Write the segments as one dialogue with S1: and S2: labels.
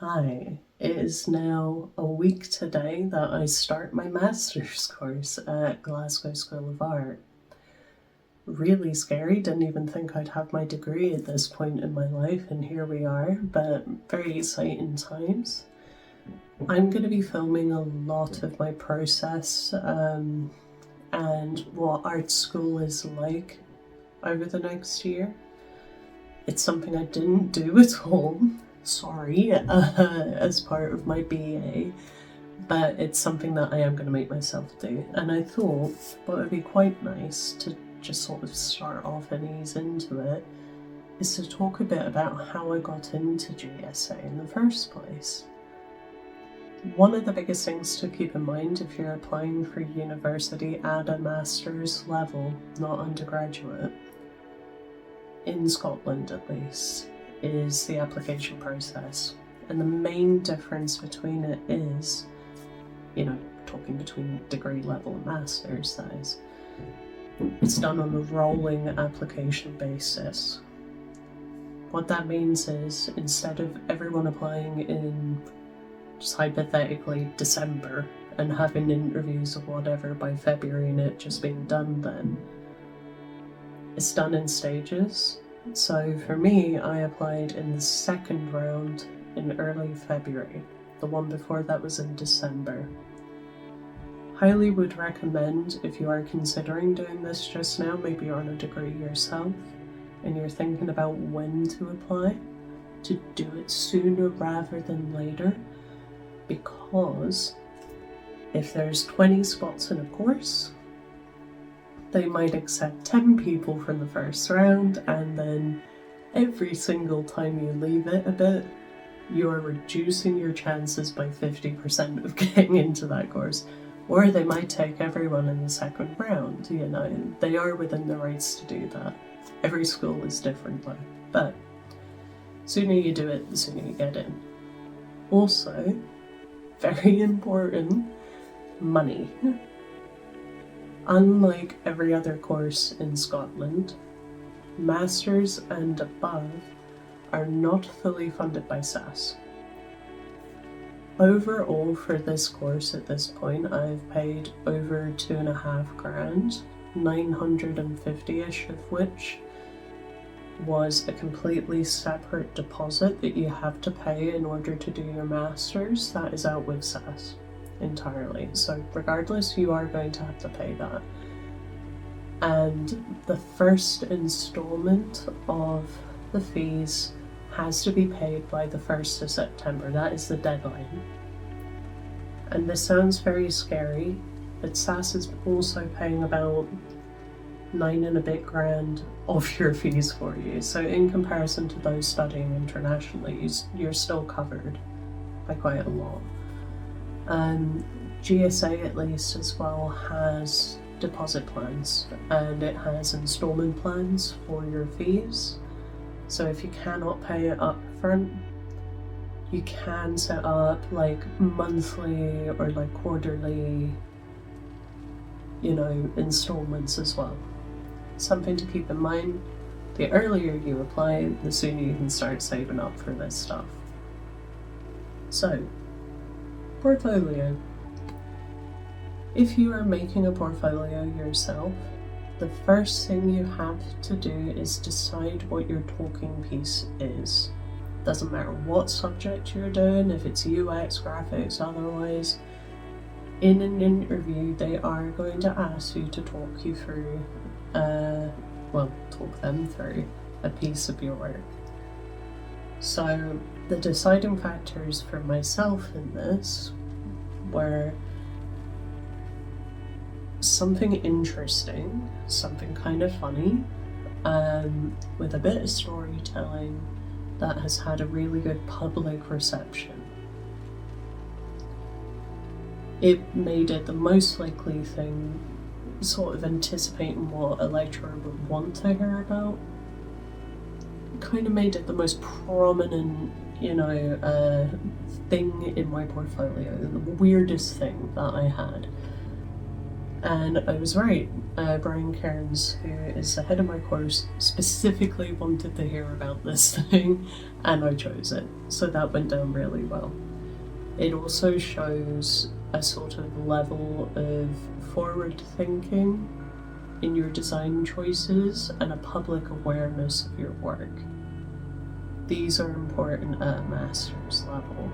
S1: Hi, it is now a week today that I start my master's course at Glasgow School of Art. Really scary, didn't even think I'd have my degree at this point in my life, and here we are, but very exciting times. I'm going to be filming a lot of my process and what art school is like over the next year. It's something I didn't do at all. Sorry, as part of my BA, but it's something that I am going to make myself do. And I thought what would be quite nice to just sort of start off and ease into it is to talk a bit about how I got into GSA in the first place. One of the biggest things to keep in mind if you're applying for university at a master's level, not undergraduate, in Scotland at least, is the application process. And the main difference between it is, talking between degree level and master's, that is, it's done on a rolling application basis. What that means is instead of everyone applying in, just hypothetically, December and having interviews or whatever by February and it just being done then, it's done in stages. So for me, I applied in the second round in early February. The one before that was in December. Highly would recommend, if you are considering doing this just now, maybe you're on a degree yourself and you're thinking about when to apply, to do it sooner rather than later, because if there's 20 spots in a course, they might accept 10 people from the first round, and then every single time you leave it a bit, you're reducing your chances by 50% of getting into that course. Or they might take everyone in the second round, they are within their rights to do that. Every school is different though, but the sooner you do it, the sooner you get in. Also, very important, money. Unlike every other course in Scotland, masters and above are not fully funded by SAS. Overall for this course at this point, I've paid over $2,500, 950-ish of which was a completely separate deposit that you have to pay in order to do your masters. That is out with SAS entirely, so regardless, you are going to have to pay that. And the first installment of the fees has to be paid by the 1st of September. That is the deadline. And this sounds very scary, but SAS is also paying about 9 and a bit grand of your fees for you. So in comparison to those studying internationally, you're still covered by quite a lot. GSA at least as well has deposit plans, and it has installment plans for your fees. So if you cannot pay it up front, you can set up like monthly or like quarterly, installments as well. Something to keep in mind, the earlier you apply, the sooner you can start saving up for this stuff. So, portfolio. If you are making a portfolio yourself, the first thing you have to do is decide what your talking piece is. Doesn't matter what subject you're doing, if it's UX, graphics, otherwise. In an interview, they are going to ask you to talk you through, talk them through a piece of your work. So the deciding factors for myself in this were something interesting, something kind of funny, with a bit of storytelling that has had a really good public reception. It made it the most likely thing, sort of anticipating what a lecturer would want to hear about. Kind of made it the most prominent, thing in my portfolio, the weirdest thing that I had. And I was right. Brian Cairns, who is the head of my course, specifically wanted to hear about this thing, and I chose it. So that went down really well. It also shows a sort of level of forward thinking in your design choices and a public awareness of your work. These are important at a master's level.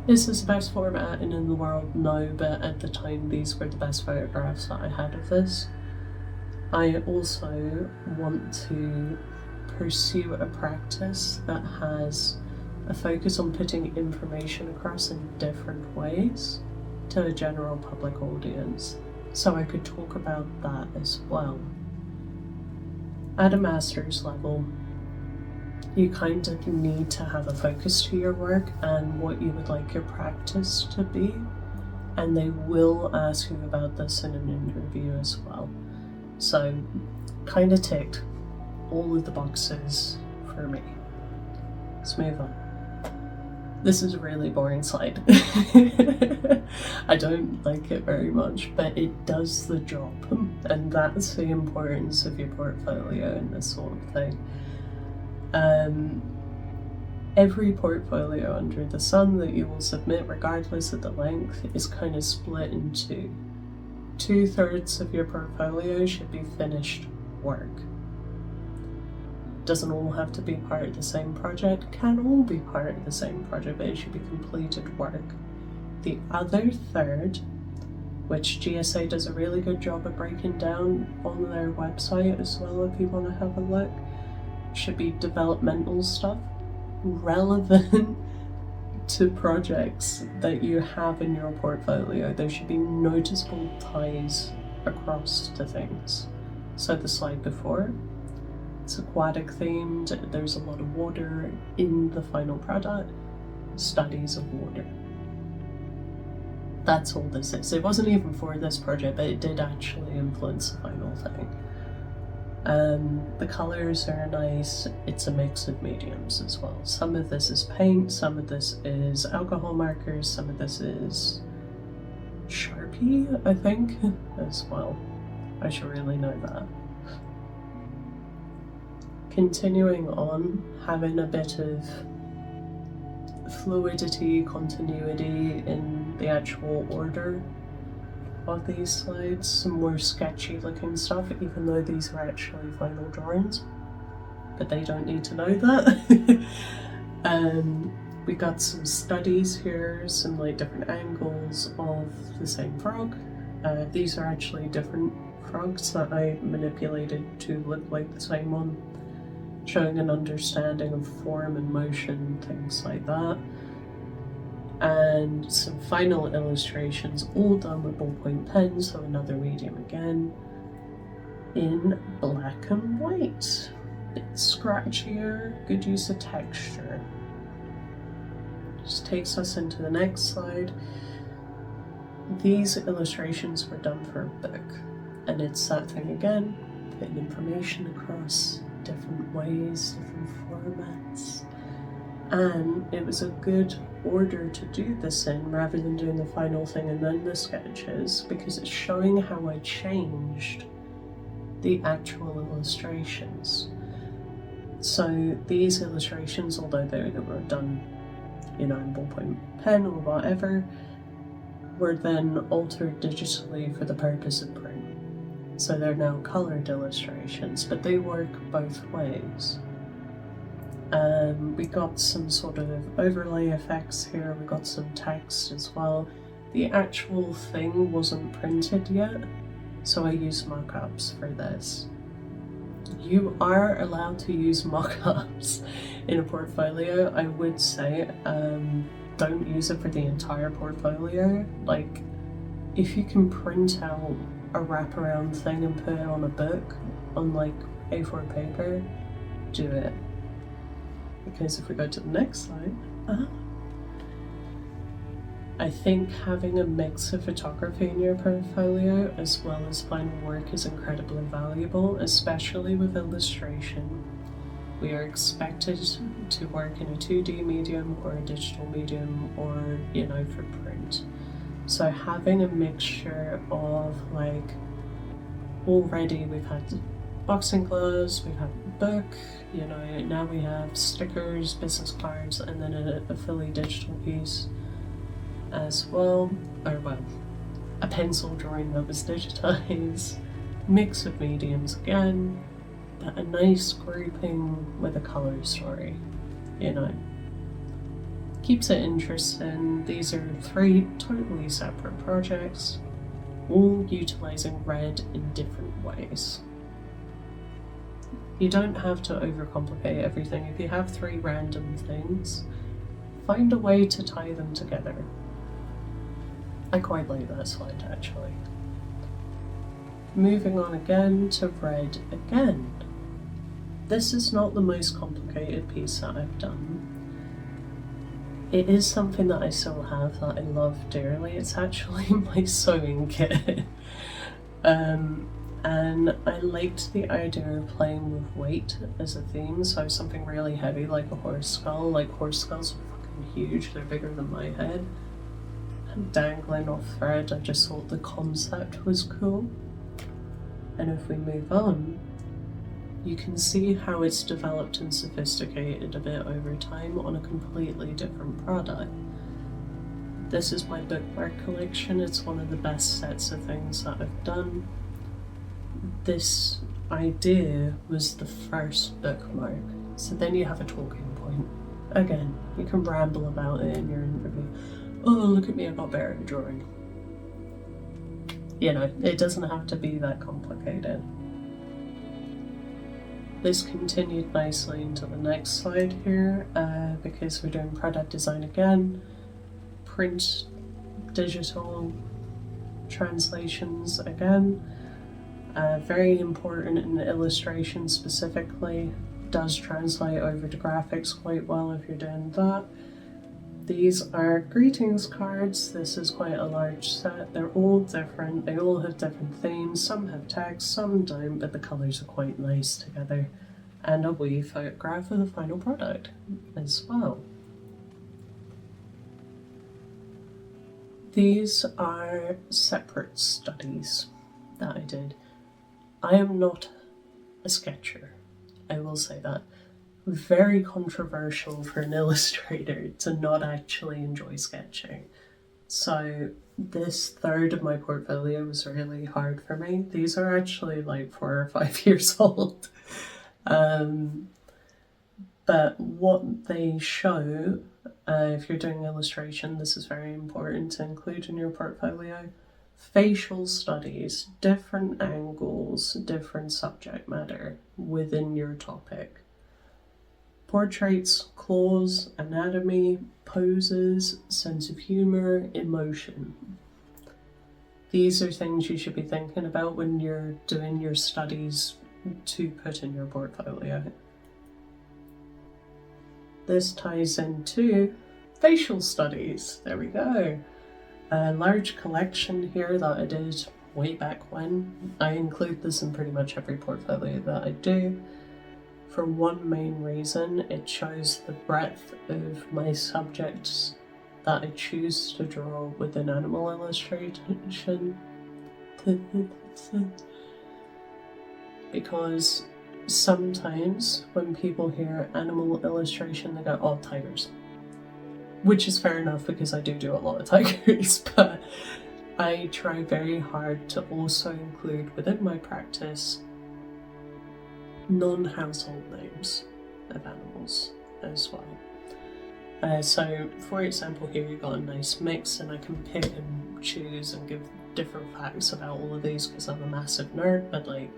S1: This is the best formatting in the world now, but at the time these were the best photographs that I had of this. I also want to pursue a practice that has a focus on putting information across in different ways to a general public audience, so I could talk about that as well. At a master's level, you kind of need to have a focus to your work and what you would like your practice to be, and they will ask you about this in an interview as well. So, kind of ticked all of the boxes for me. Let's move on. This is a really boring slide. I don't like it very much, but it does the job, and that's the importance of your portfolio and this sort of thing. Every portfolio under the sun that you will submit, regardless of the length, is kind of split into 2/3 of your portfolio should be finished work. Doesn't all have to be part of the same project, can all be part of the same project, but it should be completed work. The other third, which GSA does a really good job of breaking down on their website as well if you want to have a look, should be developmental stuff relevant to projects that you have in your portfolio. There should be noticeable ties across to things. So the slide before, it's aquatic themed, there's a lot of water in the final product, studies of water. That's all this is. It wasn't even for this project, but it did actually influence the final thing. The colours are nice. It's a mix of mediums as well. Some of this is paint, some of this is alcohol markers, some of this is Sharpie, I think, as well. I should really know that. Continuing on, having a bit of fluidity, continuity in the actual order of these slides, some more sketchy looking stuff, even though these are actually final drawings, but they don't need to know that. We got some studies here, some like different angles of the same frog. These are actually different frogs that I manipulated to look like the same one, showing an understanding of form and motion, things like that. And some final illustrations, all done with ballpoint pens, so another medium again, in black and white. Bit scratchier, good use of texture. Just takes us into the next slide. These illustrations were done for a book, and it's that thing again, putting information across different ways, different formats. And it was a good order to do this in, rather than doing the final thing and then the sketches, because it's showing how I changed the actual illustrations. So these illustrations, although they were done, in ballpoint pen or whatever, were then altered digitally for the purpose of print. So they're now coloured illustrations, but they work both ways. We got some sort of overlay effects here, we got some text as well. The actual thing wasn't printed yet, so I used mock-ups for this. You are allowed to use mock-ups in a portfolio. I would say don't use it for the entire portfolio. Like, if you can print out a wraparound thing and put it on a book on like A4 paper, do it. Because if we go to the next slide, I think having a mix of photography in your portfolio as well as final work is incredibly valuable, especially with illustration. We are expected to work in a 2D medium or a digital medium or, for print. So having a mixture of like, already we've had boxing gloves, we've had a book, you know, now we have stickers, business cards, and then a fully digital piece as well, or well, a pencil drawing that was digitized, mix of mediums again, but a nice grouping with a colour story, you know. Keeps it interesting. These are 3 totally separate projects, all utilising red in different ways. You don't have to overcomplicate everything. If you have 3 random things, find a way to tie them together. I quite like that slide actually. Moving on again to red again. This is not the most complicated piece that I've done. It is something that I still have that I love dearly. It's actually my sewing kit. And I liked the idea of playing with weight as a theme, so something really heavy like a horse skull. Like, horse skulls are fucking huge, they're bigger than my head. And dangling off thread, I just thought the concept was cool. And if we move on, you can see how it's developed and sophisticated a bit over time on a completely different product. This is my bookmark collection. It's one of the best sets of things that I've done. This idea was the first bookmark, so then you have a talking point. Again, you can ramble about it in your interview. Oh, look at me, I got better at drawing. You know, it doesn't have to be that complicated. This continued nicely into the next slide here, because we're doing product design again, print, digital, translations again. Very important in illustration specifically, does translate over to graphics quite well if you're doing that. These are greetings cards. This is quite a large set. They're all different, they all have different themes. Some have text, some don't, but the colours are quite nice together. And a wee photograph of the final product as well. These are separate studies that I did. I am not a sketcher, I will say that. Very controversial for an illustrator to not actually enjoy sketching. So this third of my portfolio was really hard for me. These are actually like 4 or 5 years old. But what they show, if you're doing illustration, this is very important to include in your portfolio. Facial studies, different angles, different subject matter within your topic. Portraits, claws, anatomy, poses, sense of humour, emotion. These are things you should be thinking about when you're doing your studies to put in your portfolio. This ties into facial studies. There we go. A large collection here that I did way back when. I include this in pretty much every portfolio that I do. For one main reason, it shows the breadth of my subjects that I choose to draw within animal illustration. Because sometimes when people hear animal illustration, they go, oh, tigers. Which is fair enough because I do a lot of tigers, but I try very hard to also include within my practice non-household names of animals as well. So for example, here you've got a nice mix, and I can pick and choose and give different facts about all of these because I'm a massive nerd, but like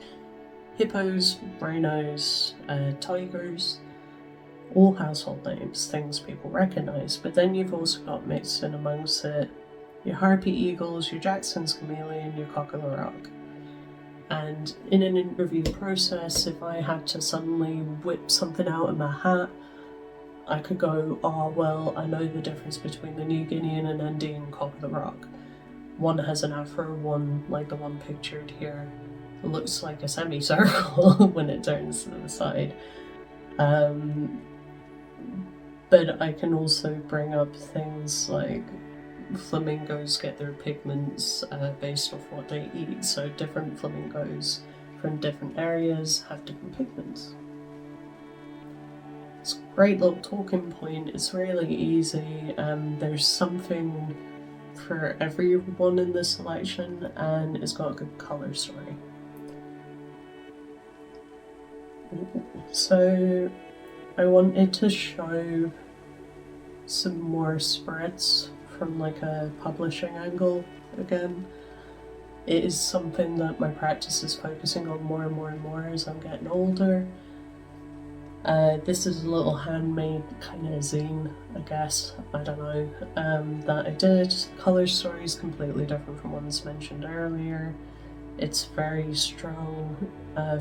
S1: hippos, rhinos, tigers, all household names, things people recognise. But then you've also got mixed in amongst it your harpy eagles, your Jackson's chameleon, your cock of the rock. And in an interview process, if I had to suddenly whip something out of my hat, I could go, oh well, I know the difference between the New Guinean and Andean cock of the rock. One has an afro, one, like the one pictured here, looks like a semicircle when it turns to the side. But I can also bring up things like flamingos get their pigments based off what they eat, so different flamingos from different areas have different pigments. It's a great little talking point. It's really easy. There's something for everyone in this selection, and it's got a good colour story. So I wanted to show some more spreads from like a publishing angle again. It is something that my practice is focusing on more and more and more as I'm getting older. This is a little handmade kind of zine, I guess, I don't know, that I did. Colour story is completely different from ones mentioned earlier. It's very strong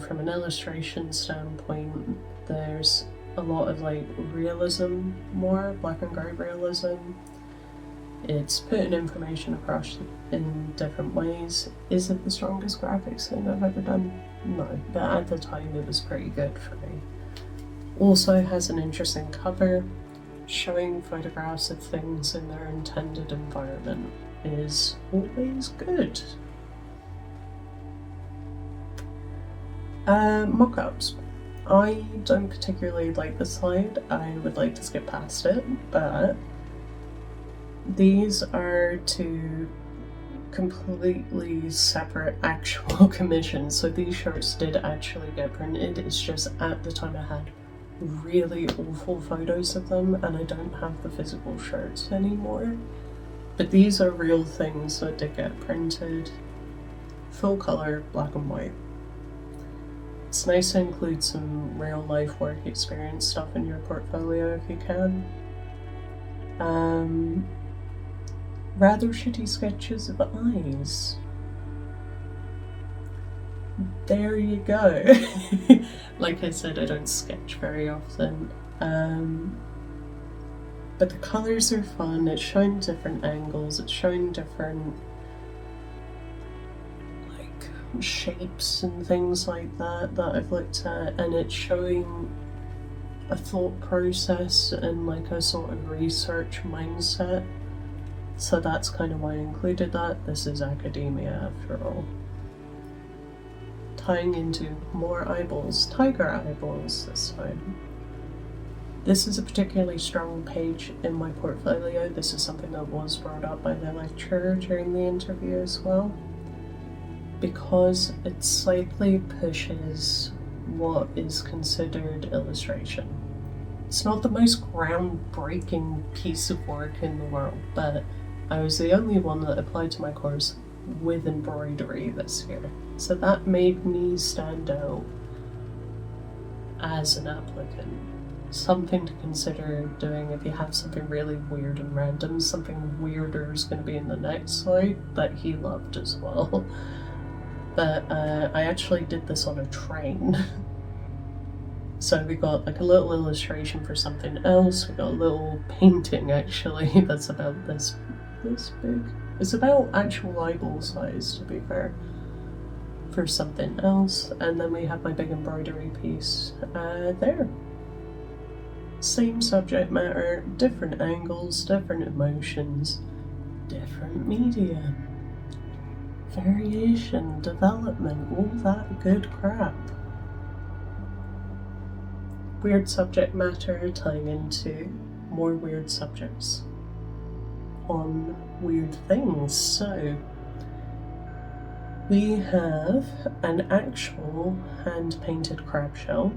S1: from an illustration standpoint. There's a lot of like realism, more black and grey realism. It's putting information across in different ways. Is it the strongest graphics thing I've ever done? No, but at the time it was pretty good for me. Also has an interesting cover. Showing photographs of things in their intended environment is always good. Mock-ups. I don't particularly like this slide. I would like to skip past it, but these are two completely separate actual commissions. So these shirts did actually get printed. It's just at the time I had really awful photos of them and I don't have the physical shirts anymore. But these are real things that did get printed. Full colour, black and white. It's nice to include some real life work experience stuff in your portfolio if you can. Rather shitty sketches of eyes. There you go. Like I said, I don't sketch very often. But the colours are fun, it's showing different angles, it's showing different shapes and things like that I've looked at, and it's showing a thought process and like a sort of research mindset. So that's kind of why I included that. This is academia after all. Tying into more eyeballs, tiger eyeballs this time. This is a particularly strong page in my portfolio. This is something that was brought up by the lecturer during the interview as well, because it slightly pushes what is considered illustration. It's not the most groundbreaking piece of work in the world, but I was the only one that applied to my course with embroidery this year. So that made me stand out as an applicant. Something to consider doing if you have something really weird and random. Something weirder is going to be in the next slide that he loved as well. But I actually did this on a train. So we got like a little illustration for something else. We got a little painting actually that's about this big. It's about actual eyeball size, to be fair, for something else. And then we have my big embroidery piece there. Same subject matter, different angles, different emotions, different media. Variation, development, all that good crap. Weird subject matter tying into more weird subjects on weird things. So we have an actual hand-painted crab shell.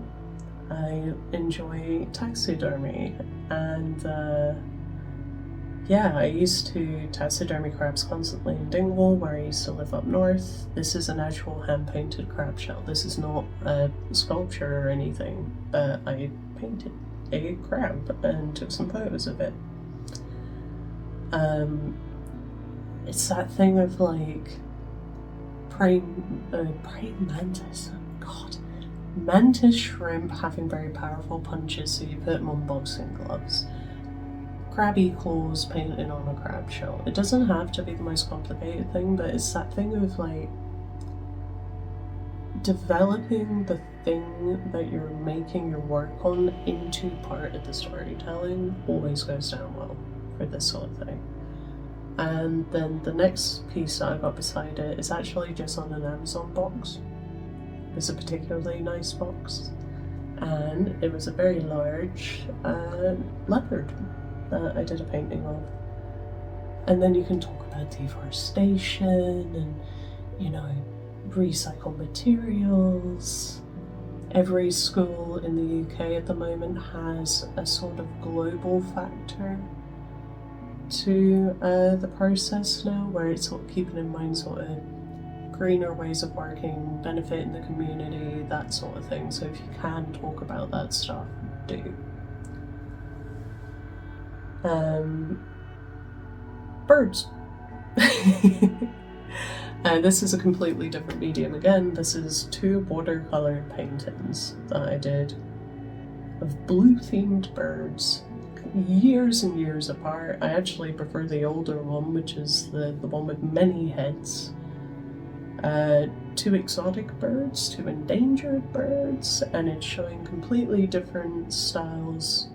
S1: I enjoy taxidermy, and yeah, I used to taxidermy crabs constantly in Dingwall, where I used to live up north. This is an actual hand-painted crab shell. This is not a sculpture or anything, but I painted a crab and took some photos of it. It's that thing of like praying mantis. God. Mantis shrimp having very powerful punches, so you put them on boxing gloves. Crabby claws painted on a crab shell. It doesn't have to be the most complicated thing, but it's that thing of like developing the thing that you're making your work on into part of the storytelling always goes down well for this sort of thing. And then the next piece that I got beside it is actually just on an Amazon box. It's a particularly nice box, and it was a very large leopard that I did a painting of. And then you can talk about deforestation and, you know, recycle materials. Every school in the UK at the moment has a sort of global factor to the process now, where it's sort of keeping in mind sort of greener ways of working, benefiting the community, that sort of thing. So if you can talk about that stuff, do. Birds. This is a completely different medium again. This is 2 watercolor paintings that I did of blue themed birds, years and years apart. I actually prefer the older one, which is the one with many heads. 2 exotic birds, 2 endangered birds, and it's showing completely different styles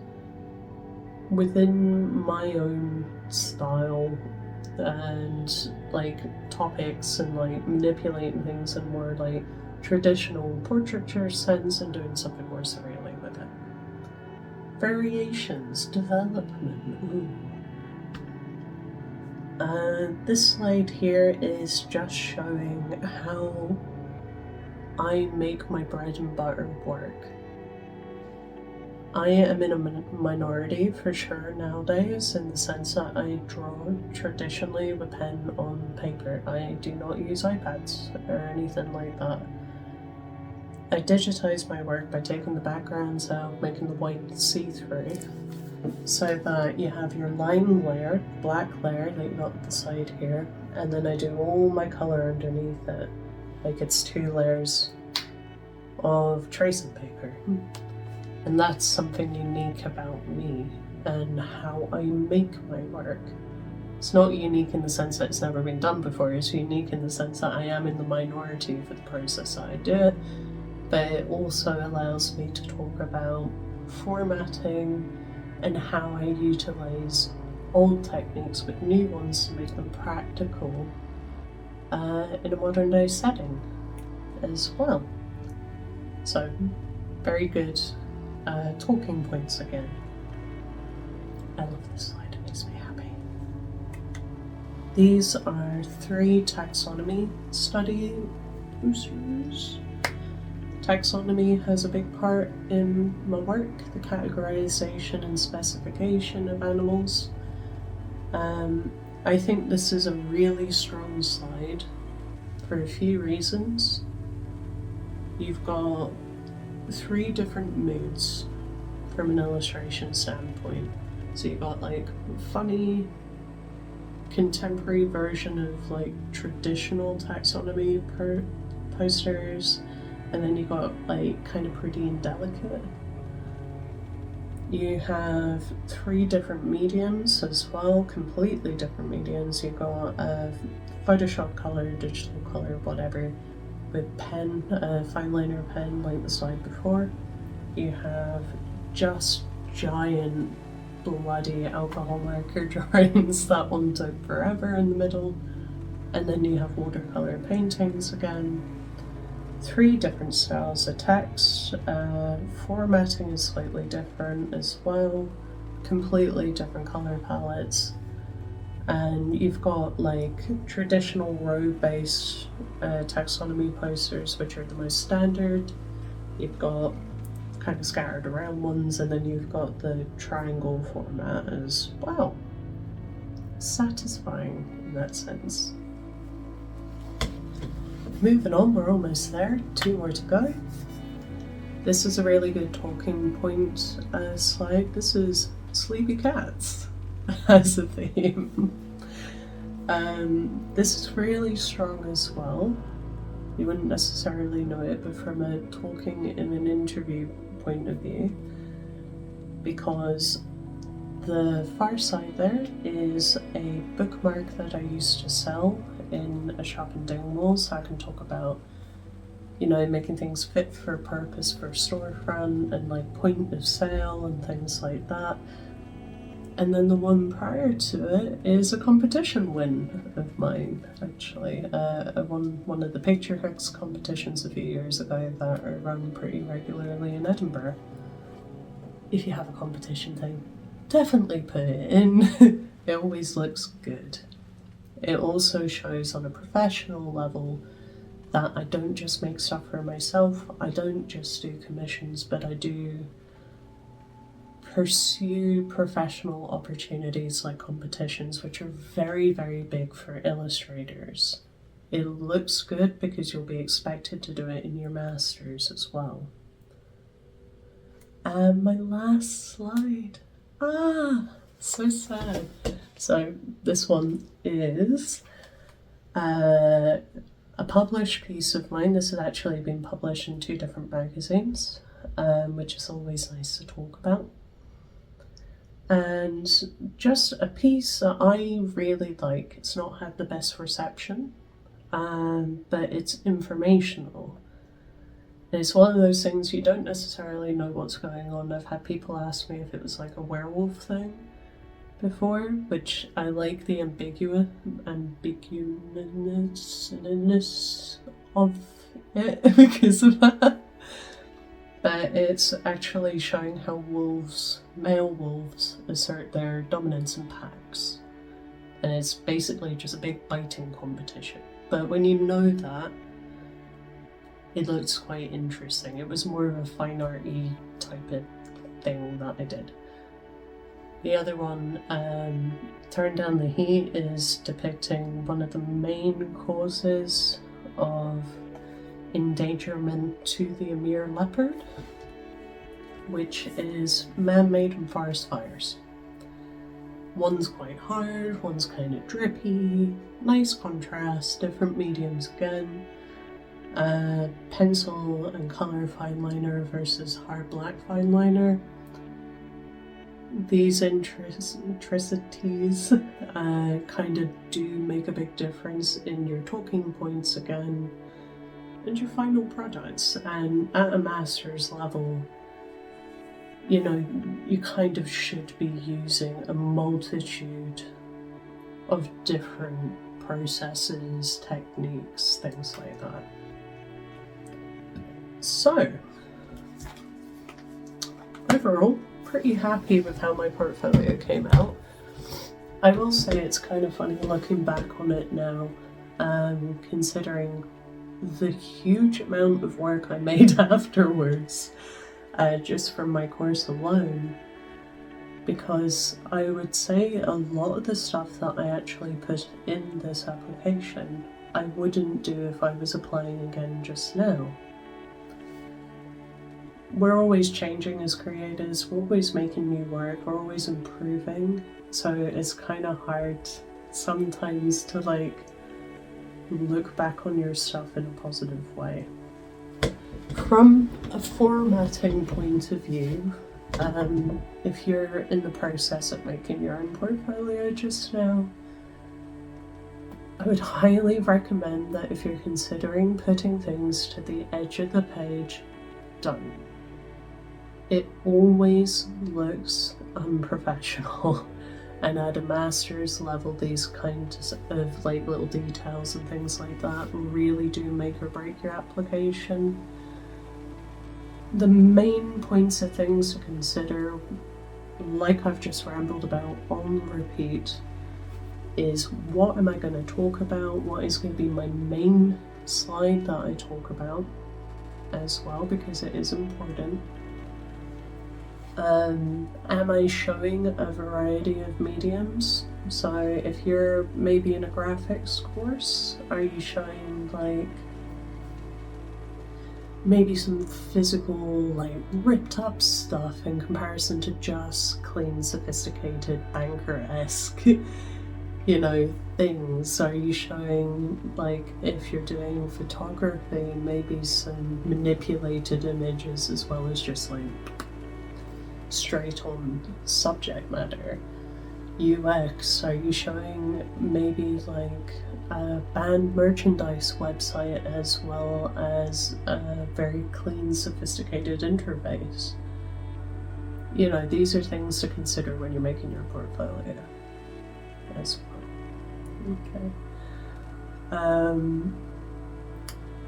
S1: within my own style and like topics, and like manipulating things in more like traditional portraiture sense and doing something more surreal with it. Variations, development. Ooh. This slide here is just showing how I make my bread and butter work. I am in a minority for sure nowadays, in the sense that I draw traditionally with pen on paper. I do not use iPads or anything like that. I digitize my work by taking the backgrounds out, making the white see-through, so that you have your line layer, black layer that you got at the side here, and then I do all my colour underneath it, like it's 2 layers of tracing paper. And that's something unique about me and how I make my work. It's not unique in the sense that it's never been done before, it's unique in the sense that I am in the minority for the process that I do it, but it also allows me to talk about formatting and how I utilise old techniques with new ones to make them practical in a modern day setting as well. So, very good talking points again. I love this slide, it makes me happy. These are 3 taxonomy study posters. Taxonomy has a big part in my work, the categorization and specification of animals. I think this is a really strong slide for a few reasons. You've got 3 different moods from an illustration standpoint. So you've got like funny, contemporary version of like traditional taxonomy posters, and then you got like kind of pretty and delicate. You have 3 different mediums as well, completely different mediums. You've got Photoshop color, digital color, whatever, with pen, fine liner pen like the slide before. You have just giant bloody alcohol marker drawings, that one took forever in the middle. And then you have watercolor paintings again. 3 different styles of text, formatting is slightly different as well, completely different color palettes, and you've got like traditional row-based taxonomy posters, which are the most standard. You've got kind of scattered around ones, and then you've got the triangle format as well. Satisfying in that sense. Moving on, we're almost there, 2 more to go. This is a really good talking point slide. This is sleepy cats as a theme. This is really strong as well. You wouldn't necessarily know it, but from a talking in an interview point of view, because the far side there is a bookmark that I used to sell in a shop in Dingwall, so I can talk about, you know, making things fit for purpose for storefront and like point of sale and things like that. And then the one prior to it is a competition win of mine, actually. I won one of the Picture Hooks competitions a few years ago that are run pretty regularly in Edinburgh. If you have a competition thing, definitely put it in. It always looks good. It also shows on a professional level that I don't just make stuff for myself, I don't just do commissions, but I do pursue professional opportunities like competitions, which are very, very big for illustrators. It looks good because you'll be expected to do it in your masters as well. And my last slide. So sad. So this one is a published piece of mine. This has actually been published in 2 different magazines, which is always nice to talk about. And just a piece that I really like. It's not had the best reception, but it's informational. And it's one of those things you don't necessarily know what's going on. I've had people ask me if it was like a werewolf thing before, which I like the ambiguousness of it because of that. But it's actually showing how wolves, male wolves, assert their dominance in packs. And it's basically just a big biting competition. But when you know that, it looks quite interesting. It was more of a fine arty type of thing that I did. The other one, Turn Down the Heat, is depicting one of the main causes of endangerment to the Amur leopard, which is man-made and forest fires. One's quite hard, one's kind of drippy, nice contrast, different mediums again. Pencil and colour fine liner versus hard black fine liner. These intricacies kind of do make a big difference in your talking points again and your final products. And at a master's level, you know, you kind of should be using a multitude of different processes, techniques, things like that. So, overall, pretty happy with how my portfolio came out. I will say it's kind of funny looking back on it now, considering the huge amount of work I made afterwards, just from my course alone, because I would say a lot of the stuff that I actually put in this application I wouldn't do if I was applying again just now. We're always changing as creators, we're always making new work, we're always improving, so it's kind of hard sometimes to like look back on your stuff in a positive way. From a formatting point of view, if you're in the process of making your own portfolio just now, I would highly recommend that if you're considering putting things to the edge of the page, don't. It always looks unprofessional, and at a master's level these kinds of like little details and things like that really do make or break your application. The main points of things to consider, like I've just rambled about on repeat, is what am I going to talk about, what is going to be my main slide that I talk about as well, because it is important. Am I showing a variety of mediums? So if you're maybe in a graphics course, are you showing like maybe some physical, like ripped up stuff in comparison to just clean, sophisticated, banker-esque, you know, things? Are you showing, like, if you're doing photography, maybe some manipulated images as well as just like straight on subject matter? UX, are you showing maybe like a band merchandise website as well as a very clean, sophisticated interface? you know, these are things to consider when you're making your portfolio as well. Okay.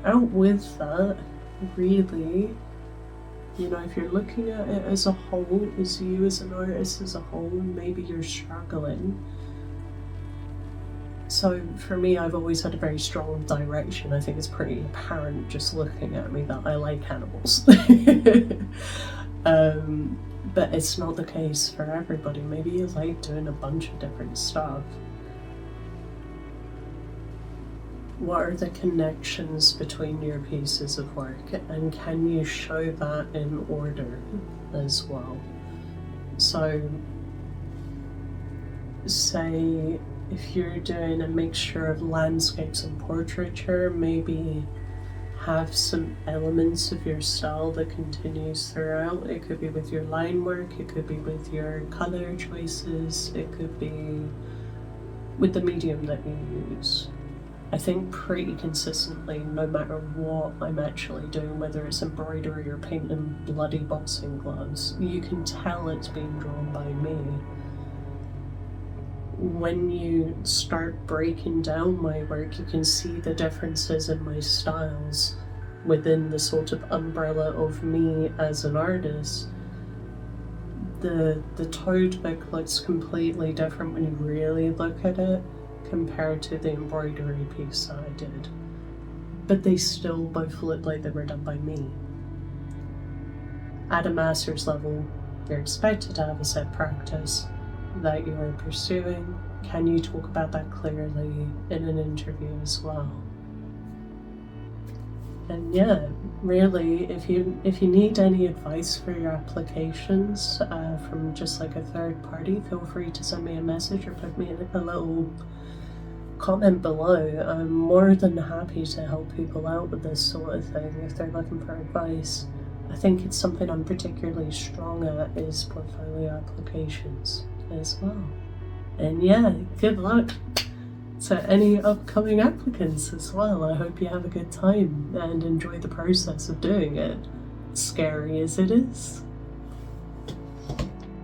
S1: Out with that, really, you know, if you're looking at it as a whole, as you as an artist as a whole, maybe you're struggling. So for me, I've always had a very strong direction. I think it's pretty apparent just looking at me that I like animals. But it's not the case for everybody. Maybe you like doing a bunch of different stuff. What are the connections between your pieces of work, and can you show that in order as well? So, say if you're doing a mixture of landscapes and portraiture, maybe have some elements of your style that continues throughout. It could be with your line work, it could be with your color choices, it could be with the medium that you use. I think pretty consistently, no matter what I'm actually doing, whether it's embroidery or painting bloody boxing gloves, you can tell it's being drawn by me. When you start breaking down my work, you can see the differences in my styles within the sort of umbrella of me as an artist. The toad book looks completely different when you really look at it compared to the embroidery piece that I did. But they still both look like they were done by me. At a master's level, you're expected to have a set practice that you are pursuing. Can you talk about that clearly in an interview as well? And yeah, really, if you need any advice for your applications from just like a third party, feel free to send me a message or put me a little comment below. I'm more than happy to help people out with this sort of thing if they're looking for advice. I think it's something I'm particularly strong at, is portfolio applications as well. And yeah, good luck to any upcoming applicants as well. I hope you have a good time and enjoy the process of doing it, scary as it is.